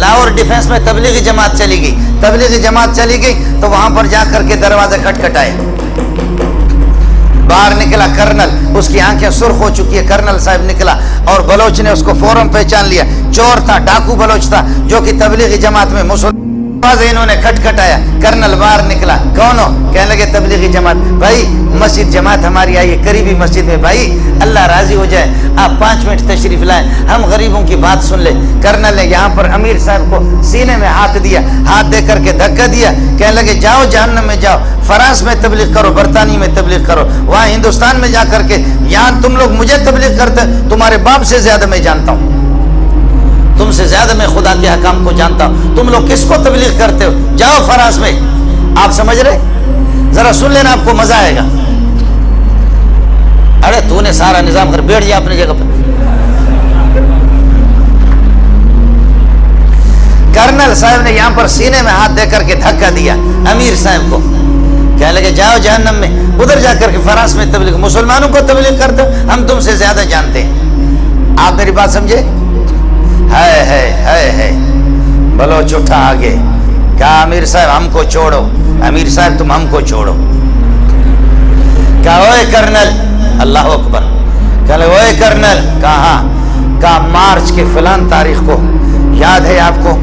Lahore defence میں تبلیغی جماعت چلی گئی، تبلیغی جماعت چلی گئی تو وہاں پر جا کر کے دروازے کھٹکھٹائے، باہر نکلا کرنل، اس کی آنکھیں سرخ ہو چکی ہے، کرنل صاحب نکلا اور بلوچ نے اس کو فوراً پہچان لیا، چور تھا، ڈاکو بلوچ تھا جو کہ تبلیغی جماعت میں مسلمان، انہوں نے کھٹکھٹایا، کرنل باہر نکلا، کون ہو؟ کہنے لگے تبلیغی جماعت، بھائی مسجد جماعت ہماری آئی ہے قریبی مسجد میں، بھائی اللہ راضی ہو جائے آپ 5 منٹ تشریف لائیں، ہم غریبوں کی بات سن لیں۔ کرنل نے یہاں پر امیر صاحب کو سینے میں ہاتھ دیا، ہاتھ دے کر کے دھکا دیا، کہنے لگے جاؤ جہنم میں جاؤ، فرانس میں تبلیغ کرو، برطانیہ میں تبلیغ کرو، وہاں ہندوستان میں جا کر کے، یہاں تم لوگ مجھے تبلیغ کرتے، تمہارے باپ سے زیادہ میں جانتا ہوں، تم سے زیادہ میں خدا کے حکام کو جانتا ہوں، تم لوگ کس کو تبلیغ کرتے ہو، جاؤ فرانس میں۔ آپ سمجھ رہے؟ ذرا سن لینا، آپ کو مزہ آئے گا۔ ارے تو نے سارا نظام کر بیٹھ جا اپنی جگہ پر۔ کرنل صاحب نے یہاں پر سینے میں ہاتھ دے کر کے دھکا دیا امیر صاحب کو، کہنے لگے جاؤ جہنم میں، ادھر جا کر کے فرانس میں تبلیغ، مسلمانوں کو تبلیغ کرتے ہو، ہم تم سے زیادہ جانتے ہیں۔ آپ میری بات سمجھے؟ ہے بلوچ اٹھا آگے، کہا امیر صاحب ہم کو چھوڑو، امیر صاحب تم ہم کو چھوڑو۔ کہا اوے کرنل، اللہ اکبر، کہا اوے کرنل، کہا مارچ کے فلان تاریخ کو، یاد ہے آپ کو؟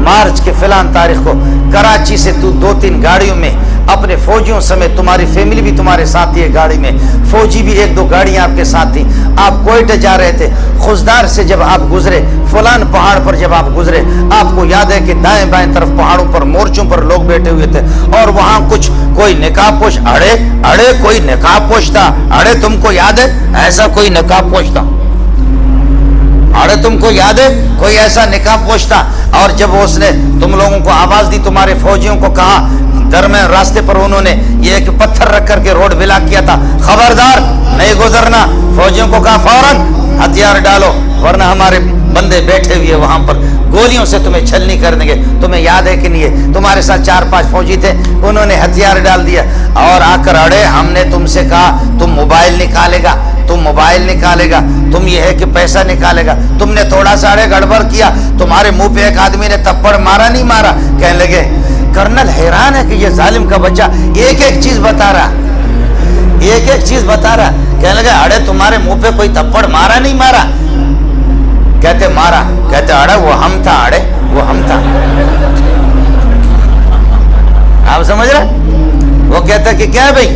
مارچ کے فلان تاریخ کو کراچی سے تو 2-3 گاڑیوں میں اپنے فوجیوں سمیت، تمہاری فیملی بھی تمہارے ساتھ ہی ہے گاڑی میں، فوجی بھی 1-2 گاڑیاں آپ کے ساتھ تھیں، آپ کوئٹہ جا رہے تھے، خزدار سے جب آپ گزرے، فلان پہاڑ پر جب آپ گزرے، آپ کو یاد ہے کہ دائیں بائیں طرف پہاڑوں پر مورچوں پر لوگ بیٹھے ہوئے تھے، اور وہاں کچھ کوئی نقاب پوش، اڑے کوئی نقاب پوش تھا، اڑے تم کو یاد ہے ایسا کوئی نقاب پوش تھا، اڑے تم کو یاد ہے کوئی ایسا نقاب پوش تھا، اور جب اس نے تم لوگوں کو آواز دی، تمہارے فوجیوں کو کہا، درمیان راستے پر انہوں نے یہ ایک پتھر رکھ کر کے روڈ بلاک کیا تھا، خبردار نہیں گزرنا، فوجیوں کو کہا فوراً ہتھیار ڈالو ورنہ ہمارے بندے بیٹھے ہوئے وہاں پر گولیوں سے تمہیں چھلنی کر دیں گے۔ تمہیں یاد ہے کہ نہیں ہے؟ تمہارے ساتھ 4-5 فوجی تھے، انہوں نے ہتھیار ڈال دیا اور آ کر اڑے، ہم نے تم سے کہا تم موبائل نکالے گا، تم موبائل نکالے گا، تم یہ ہے کہ پیسہ نکالے گا، تم نے تھوڑا سا گڑبڑ کیا، تمہارے منہ پہ ایک آدمی نے تھپڑ مارا نہیں مارا؟ کہنے لگے کرنل حیران ہے کہ یہ ظالم کا بچہ ایک چیز بتا رہا، ایک چیز بتا رہا، کہنے لگے اڑے تمہارے منہ پہ کوئی تھپڑ مارا نہیں مارا؟ کہتے مارا، کہتے اڑے وہ ہم تھا، اڑے وہ ہم تھا۔ آپ سمجھ رہے؟ وہ کہتا کہ کیا بھائی،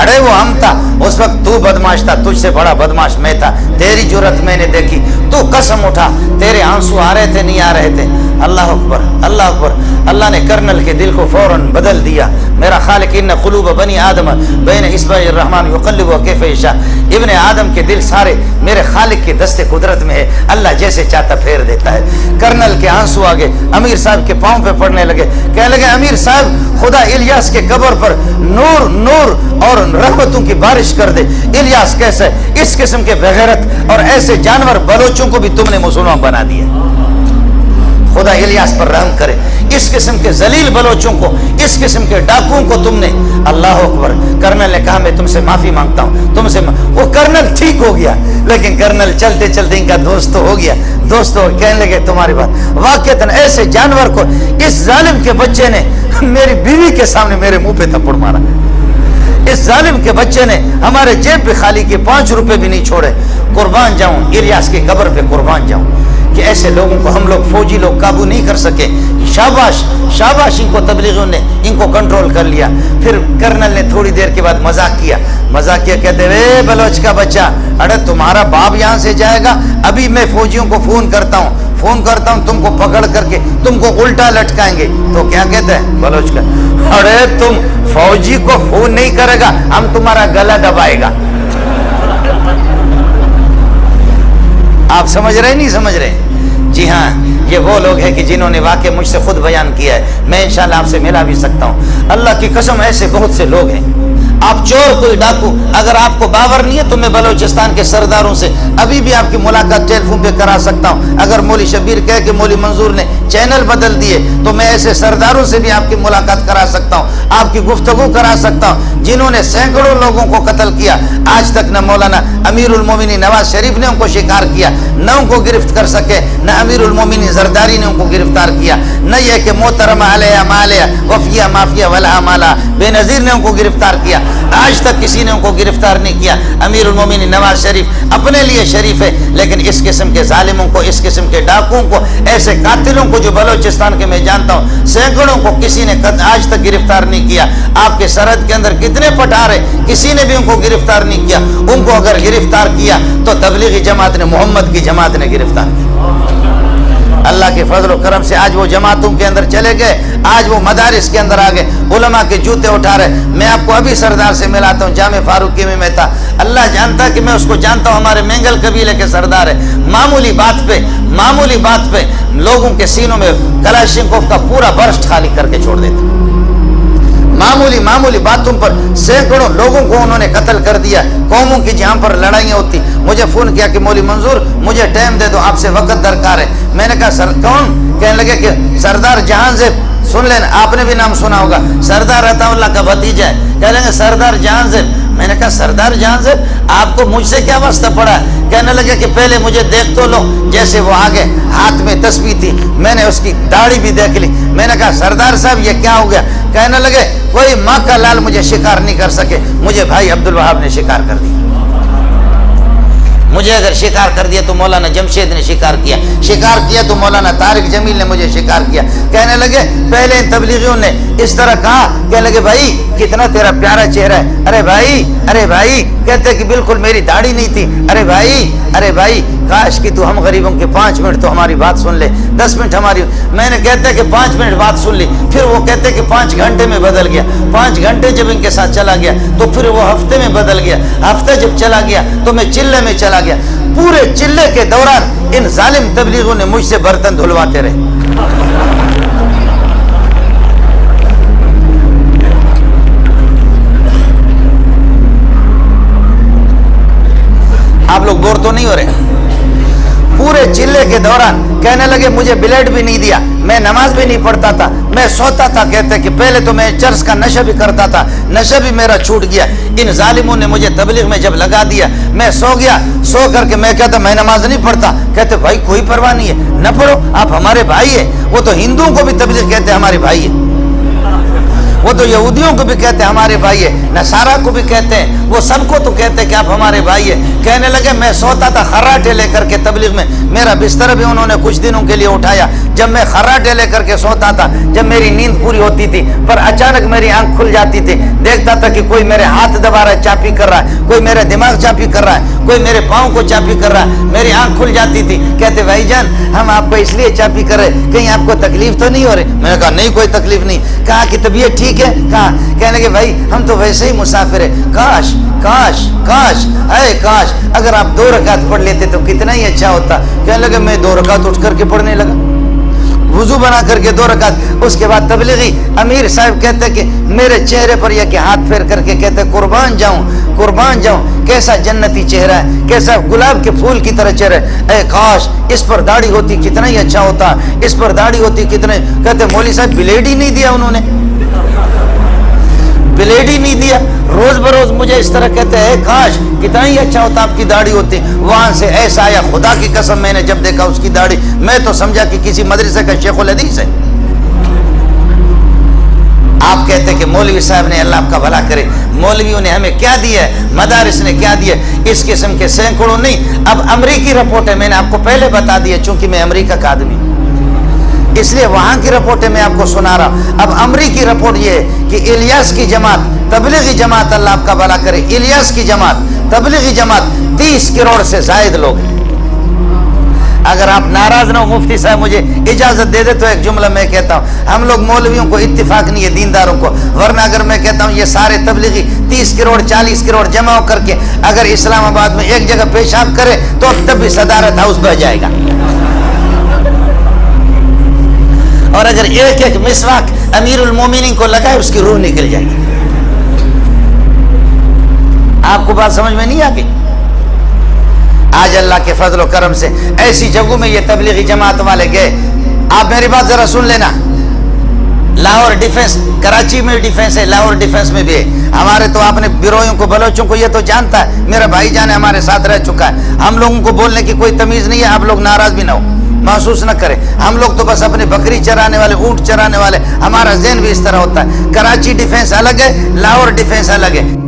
اڑے وہ ہم تھا، اس وقت تو بدماش تھا، تجھ سے بڑا بدماش میں تھا، تیری جرت میں نے دیکھی، تو قسم اٹھا، تیرے آنسو آ رہے تھے نہیں آ رہے تھے؟ اللہ اکبر، اللہ اکبر۔ اللہ نے کرنل کے دل کو فوراً بدل دیا۔ میرا خالق ان قلوب بنی آدم بین اصبع الرحمن یقلبها کیف یشاء، ابن آدم کے دل سارے میرے خالق کے دست قدرت میں ہے، اللہ جیسے چاہتا پھیر دیتا ہے۔ کرنل کے آنسو آگے امیر صاحب کے پاؤں پہ پڑنے لگے، کہنے لگے امیر صاحب خدا الیاس کے قبر پر نور نور اور رحمتوں کی بارش کر دے۔ الیاس کیسے؟ اس قسم کے بغیرت اور ایسے جانور بلوچوں کو بھی تم نے مسلمان بنا دیا، خدا الیاس پر رحم کرے۔ اس قسم کے ذلیل بلوچوں کو، اس قسم کے ڈاکوؤں کو تم نے، اللہ اکبر۔ کرنل نے کہا میں تم سے معافی مانگتا ہوں، تم سے وہ کرنل ٹھیک ہو گیا، لیکن کرنل چلتے چلتے ان کا دوست تو ہو گیا، دوست ہو کہنے لگے تمہاری بات واقعتاً ایسے جانور کو اس ظالم کے بچے نے میری بیوی کے سامنے میرے منہ پہ تھپڑ مارا، اس ظالم کے بچے نے ہمارے جیب بھی خالی کی 5 روپے بھی نہیں چھوڑے۔ قربان جاؤں الیاس کے قبر پہ، قربان جاؤں کہ ایسے لوگوں کو ہم لوگ فوجی لوگ قابو نہیں کر سکے۔ شاباش شاباش، ان کو تبلیغیوں نے ان کو کنٹرول کر لیا۔ پھر کرنل نے تھوڑی دیر کے بعد مذاق کیا، کہتے اے بلوچ کا بچہ، اڑے تمہارا باپ یہاں سے جائے گا، ابھی میں فوجیوں کو فون کرتا ہوں تم کو پکڑ کر کے تم کو الٹا لٹکائیں گے۔ تو کیا کہتا ہے بلوچ کا، اڑے تم فوجی کو فون نہیں کرے گا، ہم تمہارا گلا دبائے گا۔ آپ سمجھ رہے نہیں سمجھ رہے؟ جی ہاں، یہ وہ لوگ ہیں کہ جنہوں نے واقع مجھ سے خود بیان کیا ہے، میں انشاءاللہ آپ سے ملا بھی سکتا ہوں۔ اللہ کی قسم ایسے بہت سے لوگ ہیں، آپ چور کوئی ڈاکو، اگر آپ کو باور نہیں ہے تو میں بلوچستان کے سرداروں سے ابھی بھی آپ کی ملاقات ٹیلی فون پہ کرا سکتا ہوں۔ اگر مولوی شبیر کہے کہ مولوی منظور نے چینل بدل دیے تو میں ایسے سرداروں سے بھی آپ کی ملاقات کرا سکتا ہوں، آپ کی گفتگو کرا سکتا ہوں جنہوں نے سینکڑوں لوگوں کو قتل کیا۔ آج تک نہ مولانا امیر المومنین نواز شریف نے ان کو شکار کیا، نہ ان کو گرفت کر سکے، نہ امیر المومنین زرداری نے ان کو گرفتار کیا، نہ یہ کہ محترمہ علیہ مالیہ وفیہ مافیہ ولا مالا بے نظیر نے ان کو گرفتار کیا۔ آج تک کسی نے ان کو گرفتار نہیں کیا۔ امیر المومنین نواز شریف اپنے لیے شریف ہے، لیکن اس قسم کے ظالموں کو، اس قسم کے ڈاکوؤں کو، ایسے قاتلوں کو جو بلوچستان کے میں جانتا ہوں سینکڑوں کو کسی نے آج تک گرفتار نہیں کیا۔ آپ کے سرحد کے اندر کتنے پٹھار ہیں، کسی نے بھی ان کو گرفتار نہیں کیا۔ ان کو اگر گرفتار کیا تو تبلیغی جماعت نے، محمد کی جماعت نے گرفتار کیا۔ اللہ کے فضل و کرم سے آج وہ جماعتوں کے اندر چلے گئے، آج وہ مدارس کے اندر آ گئے، علماء کے جوتے اٹھا رہے۔ میں آپ کو ابھی سردار سے ملاتا ہوں، جامع فاروقی میں تھا، اللہ جانتا ہے کہ میں اس کو جانتا ہوں، ہمارے مینگل قبیلے کے سردار ہے۔ معمولی بات پہ لوگوں کے سینوں میں کلاشنکوف کا پورا برسٹ خالی کر کے چھوڑ دیتے۔ معمولی باتوں پر سینکڑوں لوگوں کو انہوں نے قتل کر دیا۔ قوموں کی جہاں پر لڑائیاں ہوتی، مجھے فون کیا کہ مولوی منظور مجھے ٹائم دے دو، آپ سے وقت درکار ہے۔ میں نے کہا سر کون؟ کہنے لگے کہ سردار جہان زیب، سن لینا، آپ نے بھی نام سنا ہوگا، سردار عطا اللہ کا بھتیجا ہے۔ کہہ لیں گے سردار جہان زیب۔ میں نے کہا سردار جہان زیب آپ کو مجھ سے کیا واسطہ پڑا ہے؟ کہنے لگے کہ پہلے مجھے دیکھ تو لو۔ جیسے وہ آگے ہاتھ میں تسبیح تھی، میں نے اس کی داڑھی بھی دیکھ لی۔ میں نے کہا سردار صاحب یہ کیا ہو گیا؟ کہنے لگے کوئی ماں کا لال مجھے شکار نہیں کر سکے، مجھے بھائی عبدالوہاب نے شکار کر دیا۔ مجھے اگر شکار کر دیا تو مولانا جمشید نے شکار کیا تو مولانا طارق جمیل نے مجھے شکار کیا۔ کہنے لگے پہلے ان تبلیغیوں نے اس طرح کہا، کہنے لگے بھائی کتنا تیرا پیارا چہرہ ہے، ارے بھائی کہتے کہ بالکل میری داڑھی نہیں تھی، ارے بھائی کاش کہ تو ہم غریبوں کے 5 منٹ تو ہماری بات سن لے، 10 منٹ ہماری۔ میں نے کہتے کہ 5 منٹ بات سن لی، پھر وہ کہتے کہ 5 گھنٹے میں بدل گیا، 5 گھنٹے جب ان کے ساتھ چلا گیا تو پھر وہ ہفتے میں بدل گیا، ہفتہ جب چلا گیا تو میں چلے میں چلا گیا۔ پورے چلے کے دوران ان ظالم تبلیغوں نے مجھ سے برتن دھلواتے رہے۔ آپ لوگ بور تو نہیں ہو رہے؟ پورے چلے کے دوران کہنے لگے مجھے بلیڈ بھی نہیں دیا، میں نماز بھی نہیں پڑھتا تھا، میں سوتا تھا۔ کہتے کہ پہلے تو میں چرس کا نشہ بھی کرتا تھا، نشہ بھی میرا چھوٹ گیا۔ ان ظالموں نے مجھے تبلیغ میں جب لگا دیا، میں سو گیا، سو کر کے میں کہتا میں نماز نہیں پڑھتا۔ کہتے بھائی کوئی پرواہ نہیں ہے، نہ پڑھو، آپ ہمارے بھائی ہیں۔ وہ تو ہندوؤں کو بھی تبلیغ کہتے ہیں ہمارے بھائی ہیں، وہ تو یہودیوں کو بھی کہتے ہیں ہمارے بھائی ہے، نصارہ کو بھی کہتے ہیں، وہ سب کو تو کہتے ہیں کہ آپ ہمارے بھائی ہیں۔ کہنے لگے میں سوتا تھا خراٹے لے کر کے تبلیغ میں، میرا بستر بھی انہوں نے کچھ دنوں کے لیے اٹھایا۔ جب میں خراٹے لے کر کے سوتا تھا، جب میری نیند پوری ہوتی تھی پر اچانک میری آنکھ کھل جاتی تھی، دیکھتا تھا کہ کوئی میرے ہاتھ دبا رہا ہے، چاپی کر رہا ہے، کوئی میرے دماغ چاپی کر رہا ہے، کوئی میرے پاؤں کو چاپی کر رہا ہے، میری آنکھ کھل جاتی تھی۔ کہتے بھائی جان ہم آپ کو اس لیے چاپی کر رہے کہیں آپ کو تکلیف تو نہیں ہو رہی؟ میں نے کہا نہیں کوئی تکلیف نہیں۔ کہا کہ طبیعت ٹھیک ہے؟ کہا کہنے لگے بھائی ہم تو ویسے ہی مسافر ہیں، کاش اگر آپ 2 رکعت پڑھ لیتے تو کتنا ہی اچھا ہوتا۔ کہنے لگے میں 2 رکعت اٹھ کر کے پڑھنے لگا، وضو بنا کر کے 2 رکعت۔ اس کے بعد تبلیغی امیر صاحب کہتے کہ میرے چہرے پر یہ کہ ہاتھ پھیر کر کے کہتے قربان جاؤں کیسا جنتی چہرہ ہے، کیسا گلاب کے پھول کی طرح چہرہ ہے، اے کاش اس پر داڑھی ہوتی کتنا ہی اچھا ہوتا، اس پر داڑھی ہوتی کتنا۔ کہتے مولوی صاحب بلیڈ ہی نہیں دیا، انہوں نے بلیڈ ہی نہیں دیا، روز بروز مجھے اس طرح کہتے ہیں کاش کتنا ہی اچھا ہوتا آپ کی داڑھی ہوتی۔ وہاں سے ایسا آیا، خدا کی قسم میں نے جب دیکھا اس کی داڑھی میں تو سمجھا کہ کسی مدرسے کا شیخ الحدیث ہے۔ آپ کہتے کہ مولوی صاحب نے، اللہ آپ کا بھلا کرے، مولویوں نے ہمیں کیا دیا ہے، مدارس نے کیا دیا ہے، اس قسم کے سینکڑوں نہیں۔ اب امریکی رپورٹ ہے، میں نے آپ کو پہلے بتا دیا چونکہ میں امریکہ کا آدمی ہوں، اس لیے وہاں کی رپورٹیں میں آپ کو سنا رہا ہوں۔ اب امریکی رپورٹ یہ ہے کہ الیاس کی جماعت، تبلیغی جماعت، اللہ آپ کا بھلا کرے، الیاس کی جماعت، تبلیغی جماعت 30 کروڑ سے زائد لوگ ہیں۔ اگر آپ ناراض نہ ہو مفتی صاحب مجھے اجازت دے دے تو ایک جملہ میں کہتا ہوں، ہم لوگ مولویوں کو اتفاق نہیں ہے دینداروں کو، ورنہ اگر میں کہتا ہوں یہ سارے تبلیغی 30 کروڑ 40 کروڑ جمع ہو کر کے اگر اسلام آباد میں ایک جگہ پیشاب کرے تو تب بھی صدارت ہاؤس بہ جائے گا، اور اگر ایک مسواک امیر المومنین کو لگائے اس کی روح نکل جائے گی۔ آپ کو بات سمجھ میں نہیں آ گئی؟ آج اللہ کے فضل و کرم سے ایسی جگہوں میں یہ تبلیغی جماعت والے گئے. آپ میری بات ذرا سن لینا. لاہور ڈیفنس، کراچی میں ڈیفنس ہے، لاہور ڈیفنس میں بھی ہے. ہمارے تو آپ نے بیروئوں کو، بلوچوں کو یہ تو جانتا ہے، میرا بھائی جان ہمارے ساتھ رہ چکا ہے. ہم لوگوں کو بولنے کی کوئی تمیز نہیں ہے. آپ لوگ ناراض بھی نہ ہو، محسوس نہ کریں. ہم لوگ تو بس اپنے بکری چرانے والے، اونٹ چرانے والے، ہمارا ذہن بھی اس طرح ہوتا ہے. کراچی ڈیفنس الگ ہے، لاہور ڈیفنس الگ ہے.